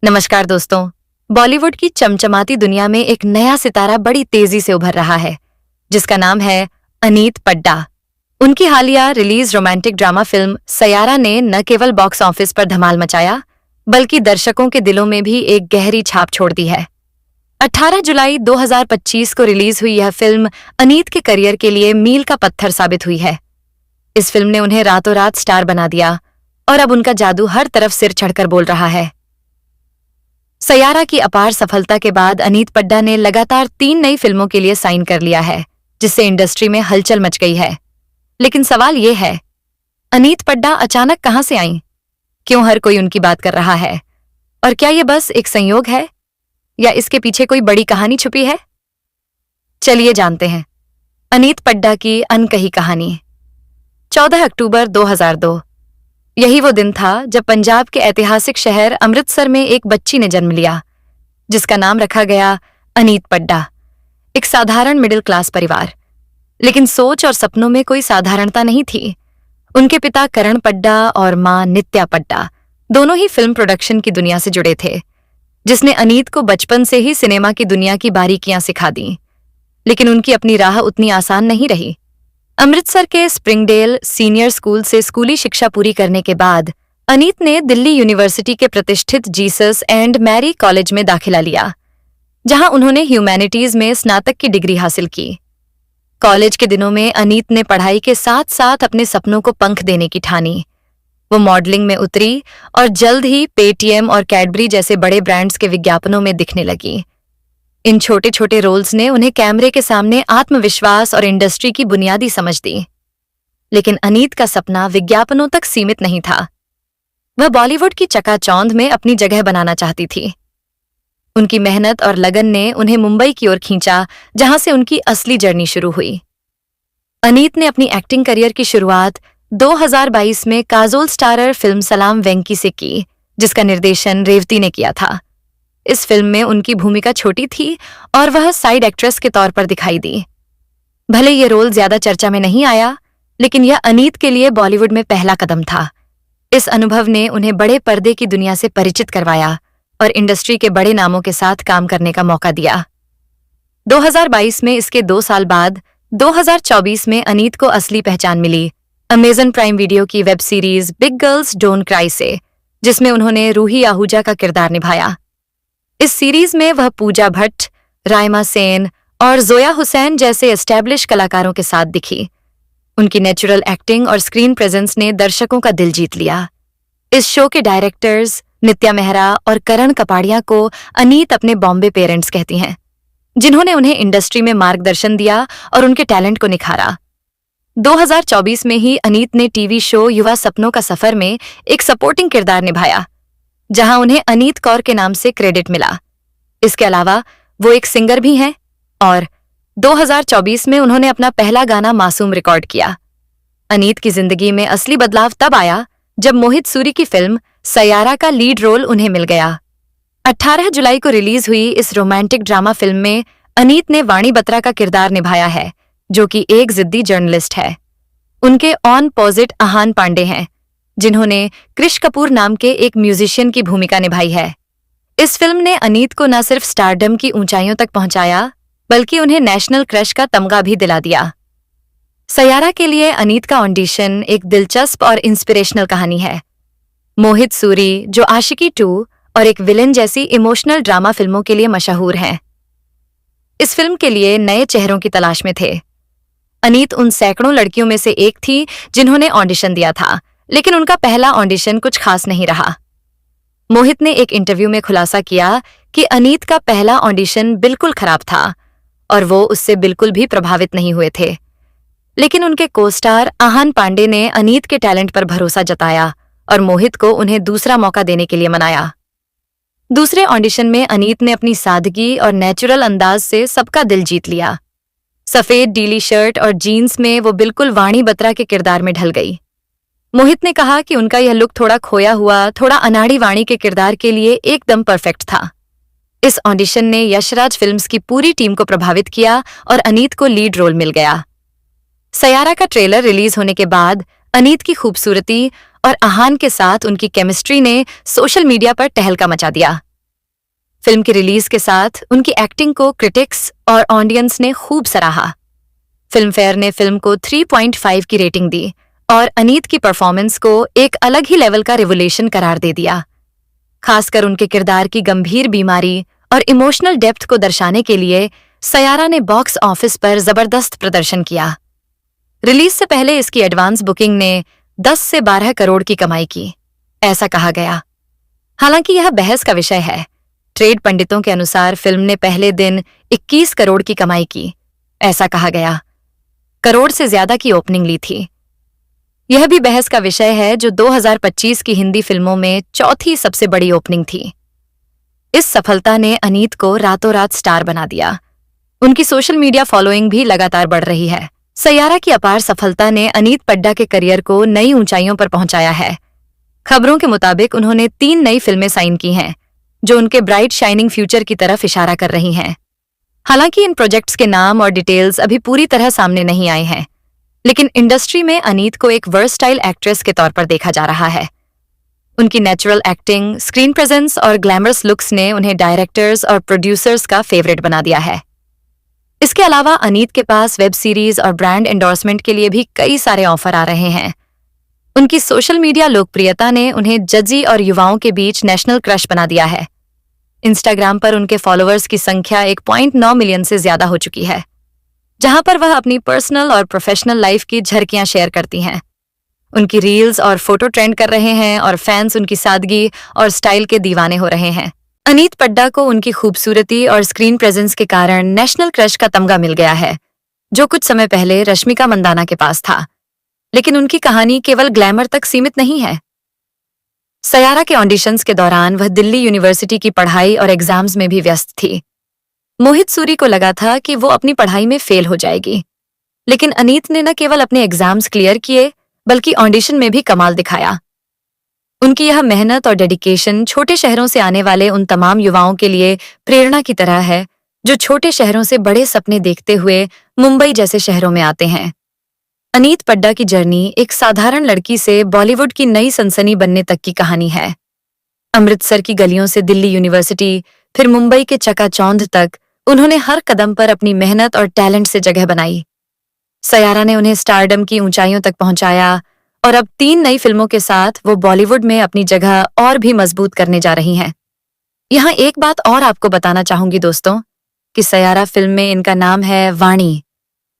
नमस्कार दोस्तों। बॉलीवुड की चमचमाती दुनिया में एक नया सितारा बड़ी तेजी से उभर रहा है, जिसका नाम है अनीत पड्डा। उनकी हालिया रिलीज रोमांटिक ड्रामा फिल्म सयारा ने न केवल बॉक्स ऑफिस पर धमाल मचाया, बल्कि दर्शकों के दिलों में भी एक गहरी छाप छोड़ दी है। 18 जुलाई 2025 को रिलीज हुई यह फिल्म अनीत के करियर के लिए मील का पत्थर साबित हुई है। इस फिल्म ने उन्हें रातों रात स्टार बना दिया और अब उनका जादू हर तरफ सिर चढ़कर बोल रहा है। सयारा की अपार सफलता के बाद अनीत पड्डा ने लगातार 3 नई फिल्मों के लिए साइन कर लिया है, जिससे इंडस्ट्री में हलचल मच गई है। लेकिन सवाल ये है, अनीत पड्डा अचानक कहां से आईं? क्यों हर कोई उनकी बात कर रहा है? और क्या ये बस एक संयोग है या इसके पीछे कोई बड़ी कहानी छुपी है? चलिए जानते हैं अनीत पड्डा की अनकही कहानी। 14 अक्टूबर 2002 यही वो दिन था जब पंजाब के ऐतिहासिक शहर अमृतसर में एक बच्ची ने जन्म लिया, जिसका नाम रखा गया अनीत पड्डा। एक साधारण मिडिल क्लास परिवार, लेकिन सोच और सपनों में कोई साधारणता नहीं थी। उनके पिता करण पड्डा और मां नित्या पड्डा दोनों ही फिल्म प्रोडक्शन की दुनिया से जुड़े थे, जिसने अनीत को बचपन से ही सिनेमा की दुनिया की बारीकियां सिखा दी। लेकिन उनकी अपनी राह उतनी आसान नहीं रही। अमृतसर के स्प्रिंगडेल सीनियर स्कूल से स्कूली शिक्षा पूरी करने के बाद अनीत ने दिल्ली यूनिवर्सिटी के प्रतिष्ठित जीसस एंड मैरी कॉलेज में दाखिला लिया, जहां उन्होंने ह्यूमैनिटीज में स्नातक की डिग्री हासिल की। कॉलेज के दिनों में अनीत ने पढ़ाई के साथ साथ अपने सपनों को पंख देने की ठानी। वो मॉडलिंग में उतरी और जल्द ही पेटीएम और कैडबरी जैसे बड़े ब्रांड्स के विज्ञापनों में दिखने लगी। इन छोटे छोटे रोल्स ने उन्हें कैमरे के सामने आत्मविश्वास और इंडस्ट्री की बुनियादी समझ दी। लेकिन अनीत का सपना विज्ञापनों तक सीमित नहीं था। वह बॉलीवुड की चकाचौंध में अपनी जगह बनाना चाहती थी। उनकी मेहनत और लगन ने उन्हें मुंबई की ओर खींचा, जहां से उनकी असली जर्नी शुरू हुई। अनीत ने अपनी एक्टिंग करियर की शुरुआत 2022 में काजोल स्टारर फिल्म सलाम वेंकी से की, जिसका निर्देशन रेवती ने किया था। इस फिल्म में उनकी भूमिका छोटी थी और वह साइड एक्ट्रेस के तौर पर दिखाई दी। भले ये रोल ज्यादा चर्चा में नहीं आया, लेकिन यह अनीत के लिए बॉलीवुड में पहला कदम था। इस अनुभव ने उन्हें बड़े पर्दे की दुनिया से परिचित करवाया और इंडस्ट्री के बड़े नामों के साथ काम करने का मौका दिया। 2022 में इसके 2 साल बाद 2024 में अनीत को असली पहचान मिली अमेजन प्राइम वीडियो की web series big girls don't cry से, जिसमें उन्होंने रूही आहूजा का किरदार निभाया। इस सीरीज में वह पूजा भट्ट, राइमा सेन और जोया हुसैन जैसे एस्टैब्लिश कलाकारों के साथ दिखी। उनकी नेचुरल एक्टिंग और स्क्रीन प्रेजेंस ने दर्शकों का दिल जीत लिया। इस शो के डायरेक्टर्स नित्या मेहरा और करण कपाड़िया को अनीत अपने बॉम्बे पेरेंट्स कहती हैं, जिन्होंने उन्हें इंडस्ट्री में मार्गदर्शन दिया और उनके टैलेंट को निखारा। 2024 में ही अनीत ने टीवी शो युवा सपनों का सफर में एक सपोर्टिंग किरदार निभाया, जहां उन्हें अनीत कौर के नाम से क्रेडिट मिला। इसके अलावा वो एक सिंगर भी हैं और 2024 में उन्होंने अपना पहला गाना मासूम रिकॉर्ड किया। अनीत की जिंदगी में असली बदलाव तब आया जब मोहित सूरी की फिल्म सयारा का लीड रोल उन्हें मिल गया। 18 जुलाई को रिलीज हुई इस रोमांटिक ड्रामा फिल्म में अनीत ने वाणी बत्रा का किरदार निभाया है, जो कि एक जिद्दी जर्नलिस्ट है। उनके ऑन पोजिट आहान पांडे हैं, जिन्होंने कृष कपूर नाम के एक म्यूजिशियन की भूमिका निभाई है। इस फिल्म ने अनीत को न सिर्फ स्टारडम की ऊंचाइयों तक पहुंचाया, बल्कि उन्हें नेशनल क्रश का तमगा भी दिला दिया। सयारा के लिए अनीत का ऑडिशन एक दिलचस्प और इंस्पिरेशनल कहानी है। मोहित सूरी, जो आशिकी 2 और एक विलेन जैसी इमोशनल ड्रामा फिल्मों के लिए मशहूर हैं, इस फिल्म के लिए नए चेहरों की तलाश में थे। अनीत उन सैकड़ों लड़कियों में से एक थी जिन्होंने ऑडिशन दिया था, लेकिन उनका पहला ऑडिशन कुछ खास नहीं रहा। मोहित ने एक इंटरव्यू में खुलासा किया कि अनीत का पहला ऑडिशन बिल्कुल खराब था और वो उससे बिल्कुल भी प्रभावित नहीं हुए थे। लेकिन उनके को-स्टार आहान पांडे ने अनीत के टैलेंट पर भरोसा जताया और मोहित को उन्हें दूसरा मौका देने के लिए मनाया। दूसरे ऑडिशन में अनीत ने अपनी सादगी और नेचुरल अंदाज से सबका दिल जीत लिया। सफेद डीली शर्ट और जीन्स में वो बिल्कुल वाणी बत्रा के किरदार में ढल गई। मोहित ने कहा कि उनका यह लुक थोड़ा खोया हुआ, थोड़ा अनाड़ी वाणी के किरदार के लिए एकदम परफेक्ट था। इस ऑडिशन ने यशराज फिल्म्स की पूरी टीम को प्रभावित किया और अनीत को लीड रोल मिल गया। सयारा का ट्रेलर रिलीज होने के बाद अनीत की खूबसूरती और आहान के साथ उनकी केमिस्ट्री ने सोशल मीडिया पर तहलका मचा दिया। फिल्म की रिलीज के साथ उनकी एक्टिंग को क्रिटिक्स और ऑडियंस ने खूब सराहा। फिल्म फेयर ने फिल्म को 3.5 की रेटिंग दी और अनीत की परफॉर्मेंस को एक अलग ही लेवल का रिवोल्यूशन करार दे दिया। खासकर उनके किरदार की गंभीर बीमारी और इमोशनल डेप्थ को दर्शाने के लिए सयारा ने बॉक्स ऑफिस पर जबरदस्त प्रदर्शन किया। रिलीज से पहले इसकी एडवांस बुकिंग ने 10 से 12 करोड़ की कमाई की, ऐसा कहा गया। हालांकि यह बहस का विषय है। ट्रेड पंडितों के अनुसार फिल्म ने पहले दिन 21 करोड़ की कमाई की, ऐसा कहा गया। करोड़ से ज्यादा की ओपनिंग ली थी। यह भी बहस का विषय है, जो 2025 की हिंदी फिल्मों में चौथी सबसे बड़ी ओपनिंग थी। इस सफलता ने अनीत को रातों रात स्टार बना दिया। उनकी सोशल मीडिया फॉलोइंग भी लगातार बढ़ रही है। सयारा की अपार सफलता ने अनीत पड्डा के करियर को नई ऊंचाइयों पर पहुंचाया है। खबरों के मुताबिक उन्होंने 3 नई फिल्में साइन की हैं, जो उनके ब्राइट शाइनिंग फ्यूचर की तरफ इशारा कर रही हैं। हालांकि इन प्रोजेक्ट्स के नाम और डिटेल्स अभी पूरी तरह सामने नहीं आए हैं, लेकिन इंडस्ट्री में अनीत को एक वर्सटाइल एक्ट्रेस के तौर पर देखा जा रहा है। उनकी नेचुरल एक्टिंग, स्क्रीन प्रेजेंस और ग्लैमरस लुक्स ने उन्हें डायरेक्टर्स और प्रोड्यूसर्स का फेवरेट बना दिया है। इसके अलावा अनीत के पास वेब सीरीज और ब्रांड एंडोर्समेंट के लिए भी कई सारे ऑफर आ रहे हैं। उनकी सोशल मीडिया लोकप्रियता ने उन्हें जजी और युवाओं के बीच नेशनल क्रश बना दिया है। इंस्टाग्राम पर उनके फॉलोअर्स की संख्या 1.9 मिलियन से ज्यादा हो चुकी है, जहां पर वह अपनी पर्सनल और प्रोफेशनल लाइफ की झलकियां शेयर करती हैं। उनकी रील्स और फोटो ट्रेंड कर रहे हैं और फैंस उनकी सादगी और स्टाइल के दीवाने हो रहे हैं। अनीत पड्डा को उनकी खूबसूरती और स्क्रीन प्रेजेंस के कारण नेशनल क्रश का तमगा मिल गया है, जो कुछ समय पहले रश्मिका मंदाना के पास था। लेकिन उनकी कहानी केवल ग्लैमर तक सीमित नहीं है। सयारा के ऑडिशंस के दौरान वह दिल्ली यूनिवर्सिटी की पढ़ाई और एग्जाम्स में भी व्यस्त थी। मोहित सूरी को लगा था कि वो अपनी पढ़ाई में फेल हो जाएगी, लेकिन अनीत ने न केवल अपने एग्जाम्स क्लियर किए, बल्कि ऑडिशन में भी कमाल दिखाया। उनकी यह मेहनत और डेडिकेशन छोटे शहरों से आने वाले उन तमाम युवाओं के लिए प्रेरणा की तरह है, जो छोटे शहरों से बड़े सपने देखते हुए मुंबई जैसे शहरों में आते हैं। अनीत पड्डा की जर्नी एक साधारण लड़की से बॉलीवुड की नई सनसनी बनने तक की कहानी है। अमृतसर की गलियों से दिल्ली यूनिवर्सिटी, फिर मुंबई के चकाचौंध तक उन्होंने हर कदम पर अपनी मेहनत और टैलेंट से जगह बनाई। सयारा ने उन्हें स्टारडम की ऊंचाइयों तक पहुंचाया और अब 3 नई फिल्मों के साथ वो बॉलीवुड में अपनी जगह और भी मजबूत करने जा रही हैं। यहाँ एक बात और आपको बताना चाहूंगी दोस्तों, कि सयारा फिल्म में इनका नाम है वाणी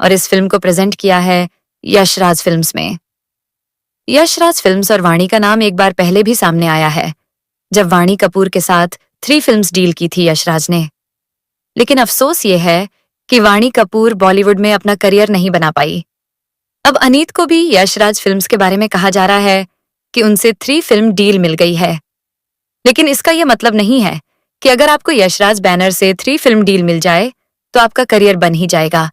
और इस फिल्म को प्रेजेंट किया है यशराज फिल्म्स में। यशराज फिल्म्स और वाणी का नाम एक बार पहले भी सामने आया है, जब वाणी कपूर के साथ 3 फिल्म्स डील की थी यशराज ने। लेकिन अफसोस ये है कि वाणी कपूर बॉलीवुड में अपना करियर नहीं बना पाई। अब अनीत को भी यशराज फिल्म्स के बारे में कहा जा रहा है कि उनसे 3 फिल्म डील मिल गई है। लेकिन इसका यह मतलब नहीं है कि अगर आपको यशराज बैनर से 3 फिल्म डील मिल जाए तो आपका करियर बन ही जाएगा।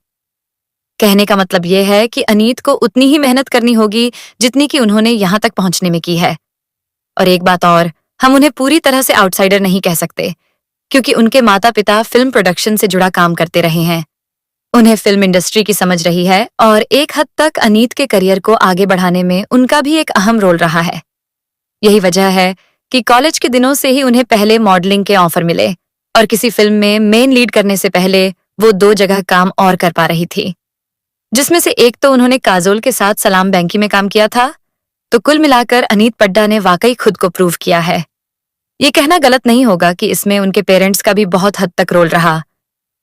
कहने का मतलब यह है कि अनीत को उतनी ही मेहनत करनी होगी जितनी कि उन्होंने यहां तक पहुंचने में की है। और एक बात और, हम उन्हें पूरी तरह से आउटसाइडर नहीं कह सकते, क्योंकि उनके माता पिता फिल्म प्रोडक्शन से जुड़ा काम करते रहे हैं। उन्हें फिल्म इंडस्ट्री की समझ रही है और एक हद तक अनीत के करियर को आगे बढ़ाने में उनका भी एक अहम रोल रहा है। यही वजह है कि कॉलेज के दिनों से ही उन्हें पहले मॉडलिंग के ऑफर मिले और किसी फिल्म में मेन लीड करने से पहले वो 2 जगह काम और कर पा रही थी, जिसमें से एक तो उन्होंने काजोल के साथ सलाम बैंकी में काम किया था। तो कुल मिलाकर अनीत पड्डा ने वाकई खुद को प्रूव किया है। ये कहना गलत नहीं होगा कि इसमें उनके पेरेंट्स का भी बहुत हद तक रोल रहा,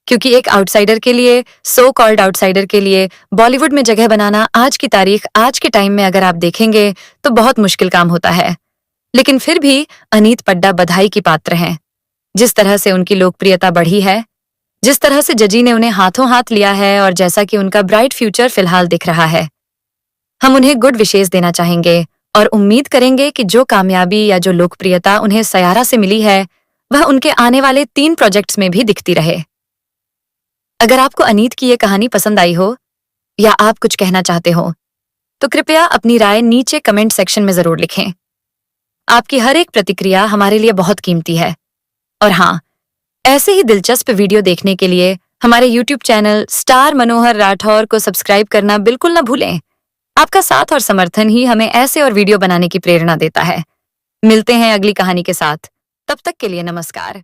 क्योंकि एक आउटसाइडर के लिए, सो कॉल्ड आउटसाइडर के लिए बॉलीवुड में जगह बनाना आज की तारीख, आज के टाइम में अगर आप देखेंगे तो बहुत मुश्किल काम होता है। लेकिन फिर भी अनीत पड्डा बधाई की पात्र हैं। जिस तरह से उनकी लोकप्रियता बढ़ी है, जिस तरह से जजी ने उन्हें हाथों हाथ लिया है और जैसा कि उनका ब्राइट फ्यूचर फिलहाल दिख रहा है, हम उन्हें गुड विशेष देना चाहेंगे और उम्मीद करेंगे कि जो कामयाबी या जो लोकप्रियता उन्हें सयारा से मिली है, वह उनके आने वाले 3 प्रोजेक्ट्स में भी दिखती रहे। अगर आपको अनीत की ये कहानी पसंद आई हो या आप कुछ कहना चाहते हो, तो कृपया अपनी राय नीचे कमेंट सेक्शन में जरूर लिखें। आपकी हर एक प्रतिक्रिया हमारे लिए बहुत कीमती है। और हाँ, ऐसे ही दिलचस्प वीडियो देखने के लिए हमारे YouTube चैनल स्टार मनोहर राठौर को सब्सक्राइब करना बिल्कुल न भूलें। आपका साथ और समर्थन ही हमें ऐसे और वीडियो बनाने की प्रेरणा देता है। मिलते हैं अगली कहानी के साथ। तब तक के लिए नमस्कार।